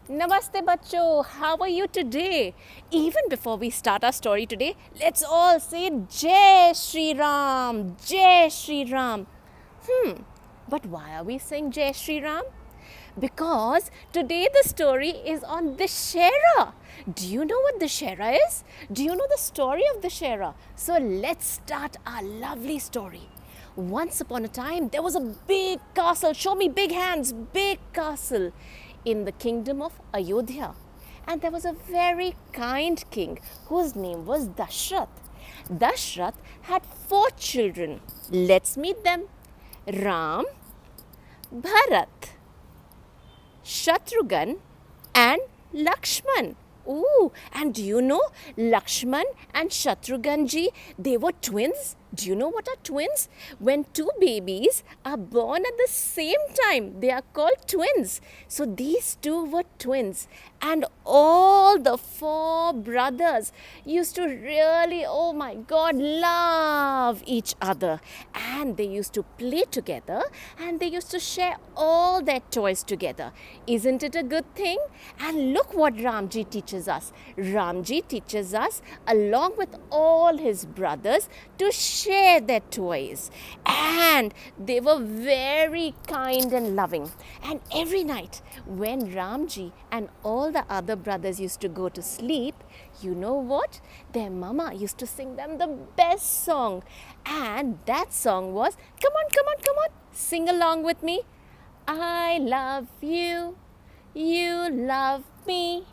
Namaste bachcho, how are you today? Even before we start our story today, let's all say Jai Shri Ram, Jai Shri Ram. But why are we saying Jai Shri Ram? Because today the story is on Dussehra. Do you know what Dussehra is? Do you know the story of Dussehra? So let's start our lovely story. Once upon a time, there was a big castle. Show me big hands, big castle in the kingdom of Ayodhya. And there was a very kind king whose name was Dashrath. Dashrath had 4 children. Let's meet them. Ram, Bharat, Shatrughan and Lakshman. Ooh, and do you know Lakshman and Shatrughan ji, they were twins? Do you know what are twins? When 2 babies are born at the same time, they are called twins. So these 2 were twins. And all the 4 brothers used to really, oh my God, love each other. And they used to play together and they used to share all their toys together. Isn't it a good thing? And look what Ramji teaches us. Ramji teaches us, along with all his brothers, to share their toys. And they were very kind and loving. And every night when Ramji and all the other brothers used to go to sleep, you know what? Their mama used to sing them the best song. And that song was, come on, come on, come on, sing along with me. I love you, you love me.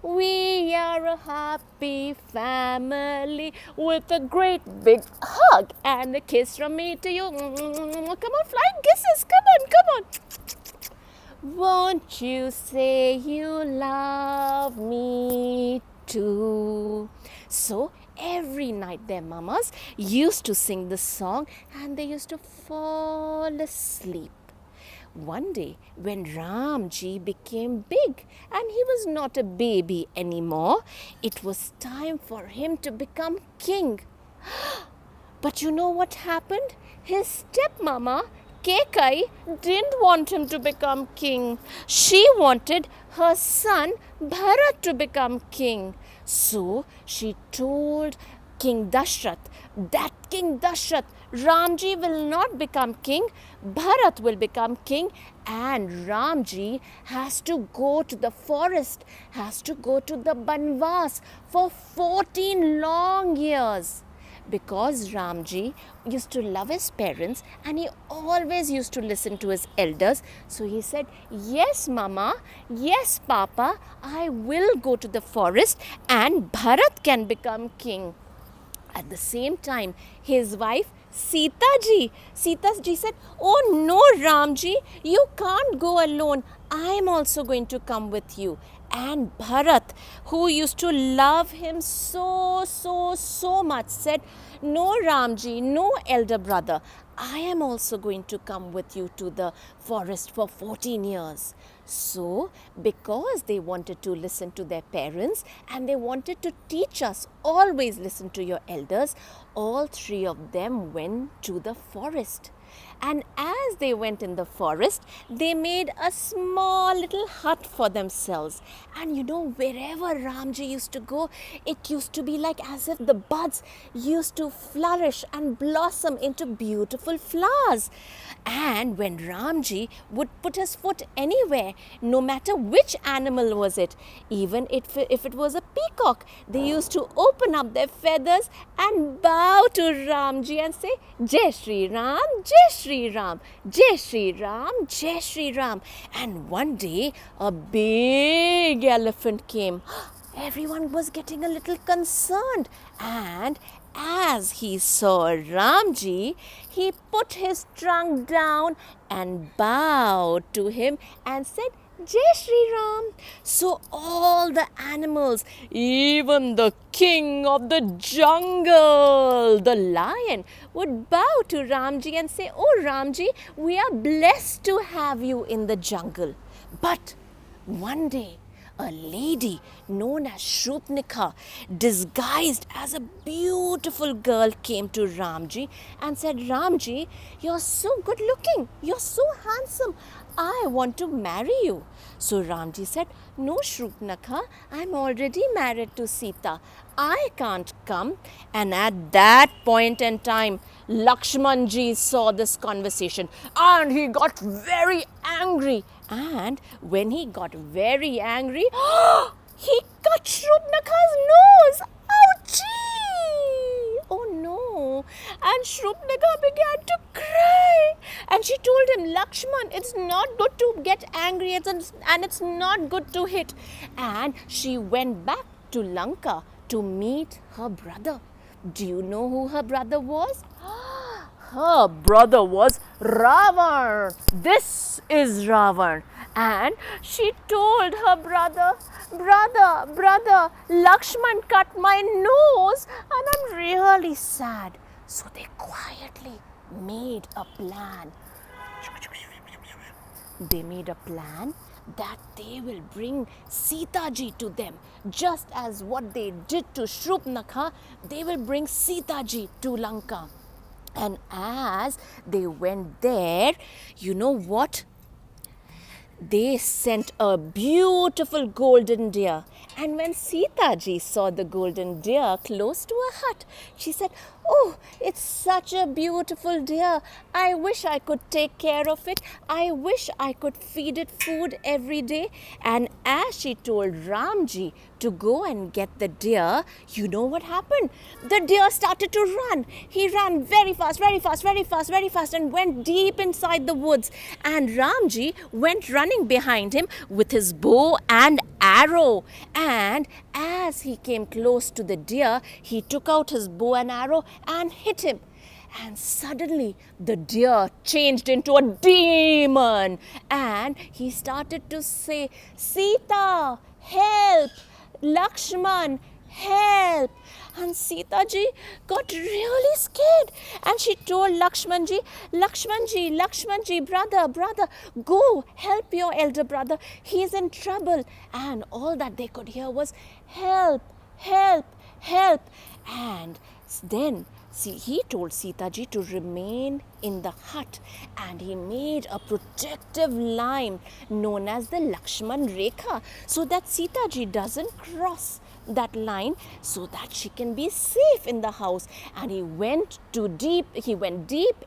We are a happy family with a great big hug and a kiss from me to you. Come on, flying kisses. Come on, come on. Won't you say you love me too? So every night their mamas used to sing this song and they used to fall asleep. One day, when Ramji became big and he was not a baby anymore, it was time for him to become king. But you know what happened? His stepmama, Kekai, didn't want him to become king. She wanted her son Bharat to become king. So she told King Dashrath that King Dashrath, Ramji will not become king, Bharat will become king, and Ramji has to go to the forest, has to go to the Banvas for 14 long years. Because Ramji used to love his parents and he always used to listen to his elders. So he said, yes, Mama, yes, Papa, I will go to the forest and Bharat can become king. At the same time, his wife Sitaji said, oh no, Ramji, you can't go alone. I am also going to come with you. And Bharat, who used to love him so much, said, no, Ramji, no, elder brother, I am also going to come with you to the forest for 14 years. So, because they wanted to listen to their parents and they wanted to teach us, always listen to your elders, all 3 of them went to the forest. And as they went in the forest, they made a small little hut for themselves. And you know, wherever Ramji used to go, it used to be like as if the buds used to flourish and blossom into beautiful flowers. And when Ramji would put his foot anywhere, no matter which animal was it, even if it was a peacock, they used to open up their feathers and bow to Ramji and say, Jai Shri Ram, Jai Shri Ram, Jai Shri Ram, Jai Shri Ram. And one day, a big elephant came. Everyone was getting a little concerned. And as he saw Ramji, he put his trunk down and bowed to him and said, Jai Shri Ram. So all the animals, even the king of the jungle, the lion, would bow to Ramji and say, oh Ramji, we are blessed to have you in the jungle. But one day, a lady known as Shrutnika, disguised as a beautiful girl, came to Ramji and said, Ramji, you're so good looking, you're so handsome. I want to marry you. So Ramji said, no Shrutnika, I'm already married to Sita. I can't come. And at that point in time, Lakshmanji saw this conversation and he got very angry. And when he got very angry, he cut Shrutnika's nose. Ouchie! Oh no! And Shrutnika began to cry. And she told him, Lakshman, it's not good to get angry and it's not good to hit. And she went back to Lanka to meet her brother. Do you know who her brother was? Her brother was Ravan. This is Ravan. And she told her brother, brother, Lakshman cut my nose and I'm really sad. So they quietly made a plan. They made a plan that they will bring Sitaji to them. Just as what they did to Shrutnika, they will bring Sitaji to Lanka. And as they went there, you know what? They sent a beautiful golden deer. And when Sitaji saw the golden deer close to her hut, she said, oh, it's such a beautiful deer. I wish I could take care of it. I wish I could feed it food every day. And as she told Ramji to go and get the deer, you know what happened? The deer started to run. He ran very fast and went deep inside the woods. And Ramji went running behind him with his bow and arrow. And as he came close to the deer, he took out his bow and arrow and hit him. And suddenly the deer changed into a demon. And he started to say, Sita, help! Lakshman, help! And Sitaji got really scared. And she told Lakshmanji, brother, go help your elder brother. He's in trouble. And all that they could hear was, help, help, help. And then he told Sitaji to remain in the hut, and he made a protective line known as the Lakshman Rekha so that Sitaji doesn't cross that line, so that she can be safe in the house. And he went deep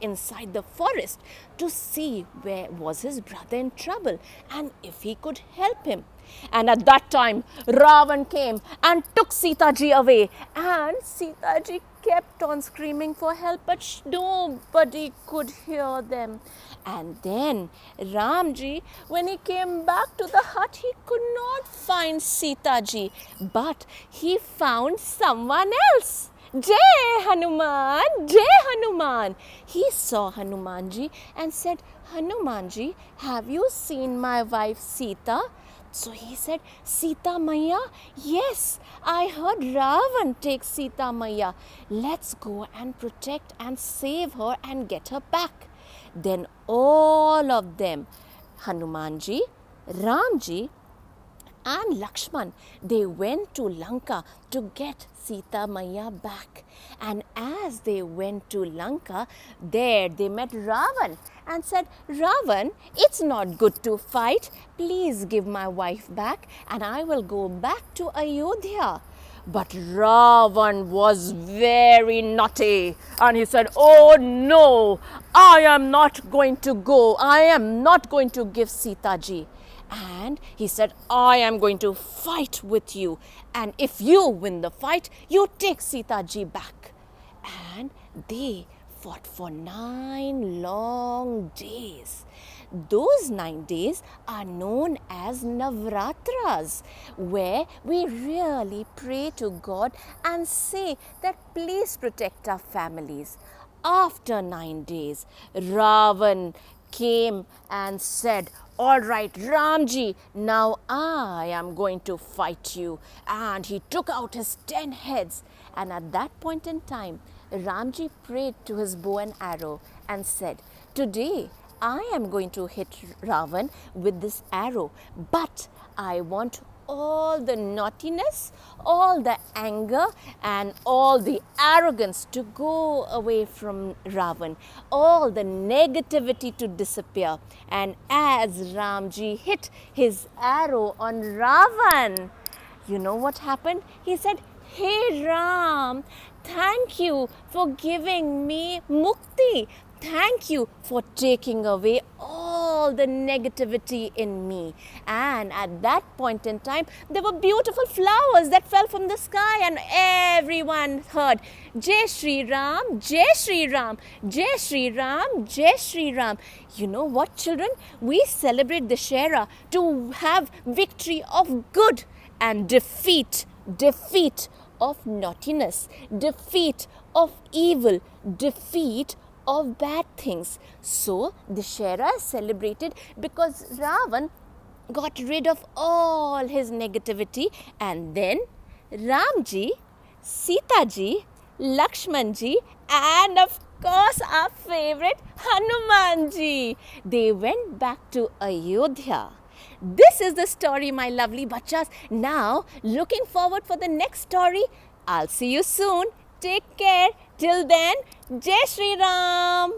inside the forest to see where was his brother in trouble and if he could help him. And at that time, Ravan came and took Sitaji away. And Sitaji kept on screaming for help, but nobody could hear them. And then Ramji, when he came back to the hut, he could not find Sitaji, but he found someone else. Jai Hanuman, Jai Hanuman. He saw Hanumanji and said, Hanumanji, have you seen my wife Sita? So he said, Sita Maya? Yes, I heard Ravan take Sita Maya. Let's go and protect and save her and get her back. Then all of them, Hanumanji, Ramji and Lakshman, they went to Lanka to get Sita Maya back. And as they went to Lanka, there they met Ravan and said, Ravan, it's not good to fight. Please give my wife back and I will go back to Ayodhya. But Ravan was very naughty and he said, oh no, I am not going to go. I am not going to give Sitaji. And he said, I am going to fight with you. And if you win the fight, you take Sitaji back. And they fought for 9 long days. Those 9 days are known as Navratras, where we really pray to God and say that please protect our families. After 9 days, Ravan came and said, all right, Ramji, now I am going to fight you. And he took out his 10 heads. And at that point in time, Ramji prayed to his bow and arrow and said, today I am going to hit Ravan with this arrow, but I want all the naughtiness, all the anger, and all the arrogance to go away from Ravan, all the negativity to disappear. And as Ramji hit his arrow on Ravan, you know what happened? He said, "Hey Ram, thank you for giving me mukti. Thank you for taking away all the negativity in me." And at that point in time, there were beautiful flowers that fell from the sky, and everyone heard, "Jai Shri Ram, Jai Shri Ram, Jai Shri Ram, Jai Shri Ram." You know what, children? We celebrate Dussehra to have victory of good and defeat of naughtiness, defeat of evil, defeat of bad things. So Dussehra is celebrated because Ravan got rid of all his negativity, and then Ramji, Sitaji, Lakshmanji, and of course our favorite Hanumanji, they went back to Ayodhya. This is the story, my lovely bachas. Now, looking forward for the next story. I'll see you soon. Take care. Till then, Jai Shri Ram.